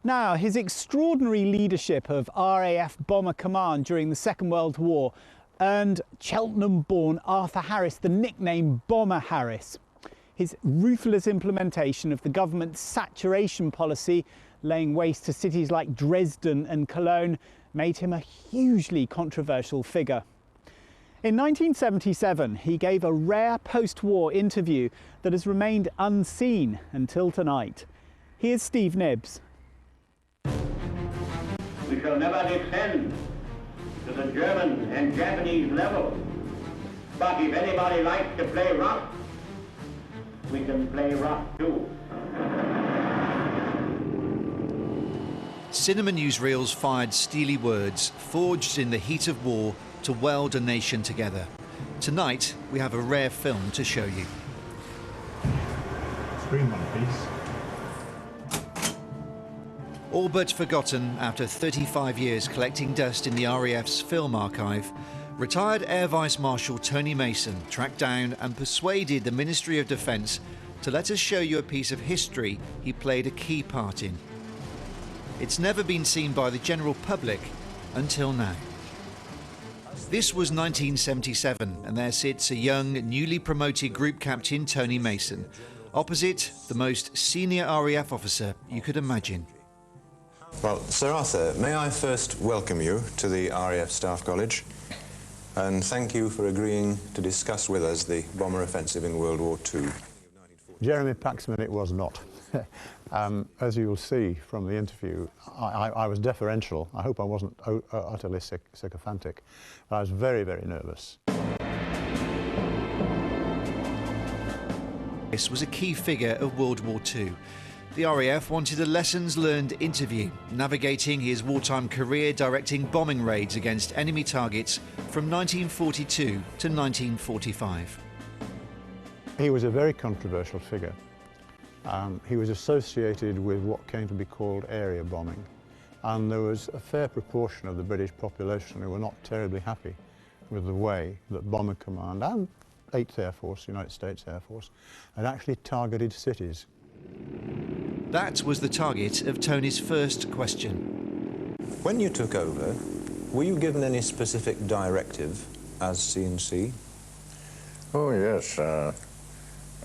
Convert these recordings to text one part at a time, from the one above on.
Now, his extraordinary leadership of RAF Bomber Command during the Second World War earned Cheltenham-born Arthur Harris the nickname Bomber Harris. His ruthless implementation of the government's saturation policy, laying waste to cities like Dresden and Cologne, made him a hugely controversial figure. In 1977, he gave a rare post-war interview that has remained unseen until tonight. Here's Steve Nibbs. We shall never descend to the German and Japanese level. But if anybody likes to play rough, we can play rough too. Cinema newsreels fired steely words, forged in the heat of war to weld a nation together. Tonight, we have a rare film to show you. Screen one, please. All but forgotten after 35 years collecting dust in the RAF's film archive, retired Air Vice Marshal Tony Mason tracked down and persuaded the Ministry of Defence to let us show you a piece of history he played a key part in. It's never been seen by the general public until now. This was 1977, and there sits a young, newly promoted Group Captain Tony Mason, opposite the most senior RAF officer you could imagine. Well, Sir Arthur, may I first welcome you to the RAF Staff College and thank you for agreeing to discuss with us the bomber offensive in World War II. Jeremy Paxman it was not. As you will see from the interview, I was deferential. I hope I wasn't utterly sycophantic. But I was very, very nervous. This was a key figure of World War II. The RAF wanted a lessons learned interview, navigating his wartime career directing bombing raids against enemy targets from 1942 to 1945. He was a very controversial figure. He was associated with what came to be called area bombing, and there was a fair proportion of the British population who were not terribly happy with the way that Bomber Command and 8th Air Force, United States Air Force, had actually targeted cities. That was the target of Tony's first question. When you took over, were you given any specific directive as C&C? Oh, yes.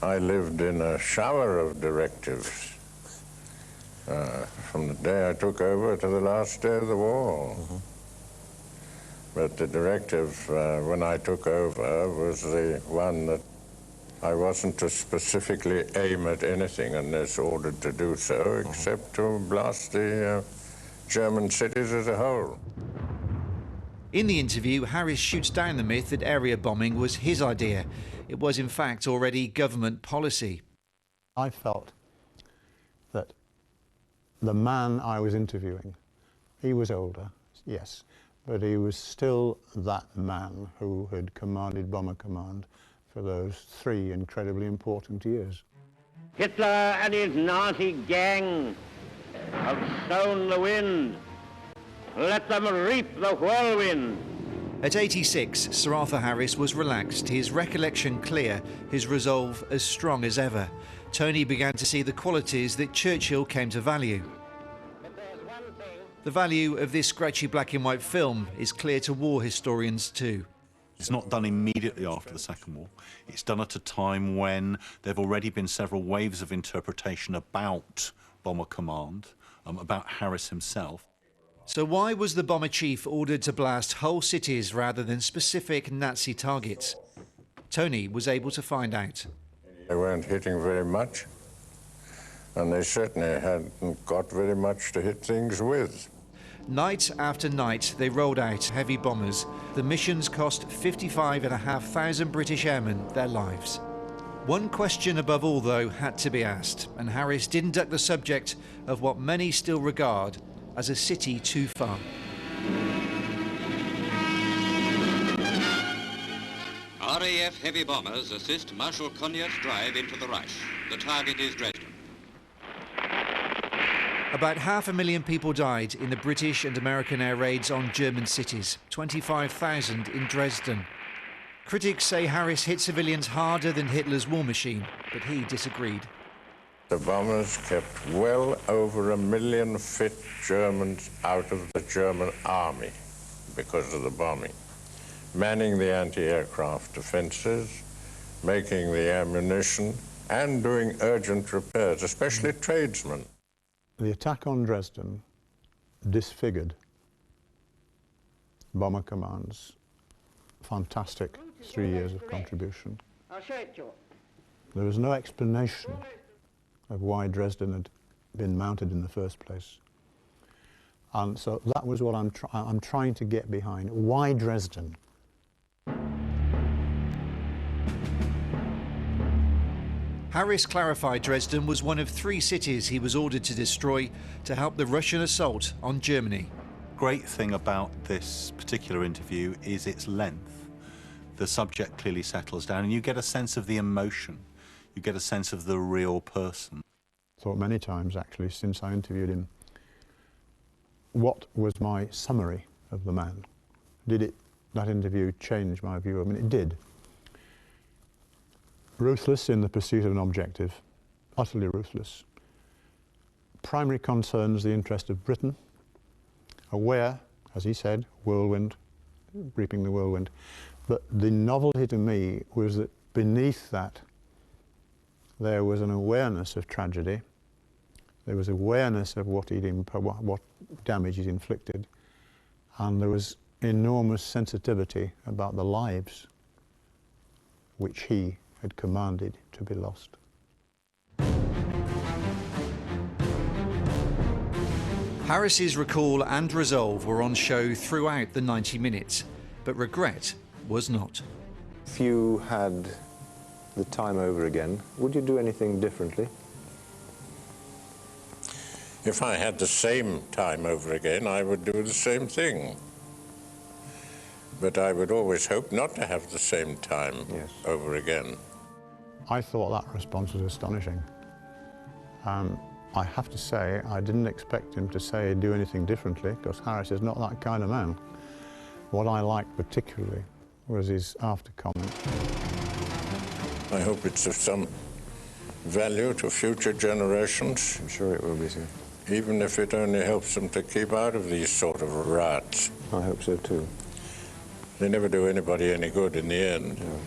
I lived in a shower of directives from the day I took over to the last day of the war. Mm-hmm. But the directive when I took over was the one that I wasn't to specifically aim at anything unless ordered to do so, except to blast the German cities as a whole. In the interview, Harris shoots down the myth that area bombing was his idea. It was, in fact, already government policy. I felt that the man I was interviewing, he was older, yes, but he was still that man who had commanded Bomber Command for those 3 incredibly important years. Hitler and his Nazi gang have sown the wind. Let them reap the whirlwind. At 86, Sir Arthur Harris was relaxed, his recollection clear, his resolve as strong as ever. Tony began to see the qualities that Churchill came to value. The value of this scratchy black and white film is clear to war historians too. It's not done immediately after the Second War. It's done at a time when there have already been several waves of interpretation about Bomber Command, about Harris himself. So why was the bomber chief ordered to blast whole cities rather than specific Nazi targets? Tony was able to find out. They weren't hitting very much, and they certainly hadn't got very much to hit things with. Night after night, they rolled out heavy bombers. The missions cost 55,500 British airmen their lives. One question above all, though, had to be asked, and Harris didn't duck the subject of what many still regard as a city too far. RAF heavy bombers assist Marshal Conner's drive into the Reich. The target is Dresden. About 500,000 people died in the British and American air raids on German cities, 25,000 in Dresden. Critics say Harris hit civilians harder than Hitler's war machine, but he disagreed. The bombers kept well over 1 million fit Germans out of the German army because of the bombing, manning the anti-aircraft defenses, making the ammunition, and doing urgent repairs, especially tradesmen. The attack on Dresden disfigured Bomber Command's fantastic 3 years of contribution. I'll show it to you. There was no explanation of why Dresden had been mounted in the first place. And so that was what I'm trying to get behind. Why Dresden? Harris clarified Dresden was one of 3 cities he was ordered to destroy to help the Russian assault on Germany. Great thing about this particular interview is its length. The subject clearly settles down and you get a sense of the emotion. You get a sense of the real person. Thought many times, actually, since I interviewed him, what was my summary of the man? Did that interview change my view? I mean, it did. Ruthless in the pursuit of an objective, utterly ruthless. Primary concerns the interest of Britain, aware, as he said, whirlwind, reaping the whirlwind. But the novelty to me was that beneath that there was an awareness of tragedy, there was awareness of what damage he'd inflicted, and there was enormous sensitivity about the lives which he had commanded to be lost. Harris's recall and resolve were on show throughout the 90 minutes, but regret was not. If you had the time over again, would you do anything differently? If I had the same time over again, I would do the same thing. But I would always hope not to have the same time over again. I thought that response was astonishing. I have to say, I didn't expect him to say do anything differently, because Harris is not that kind of man. What I liked particularly was his after comment. I hope it's of some value to future generations. I'm sure it will be, sir. Even if it only helps them to keep out of these sort of riots. I hope so too. They never do anybody any good in the end. No.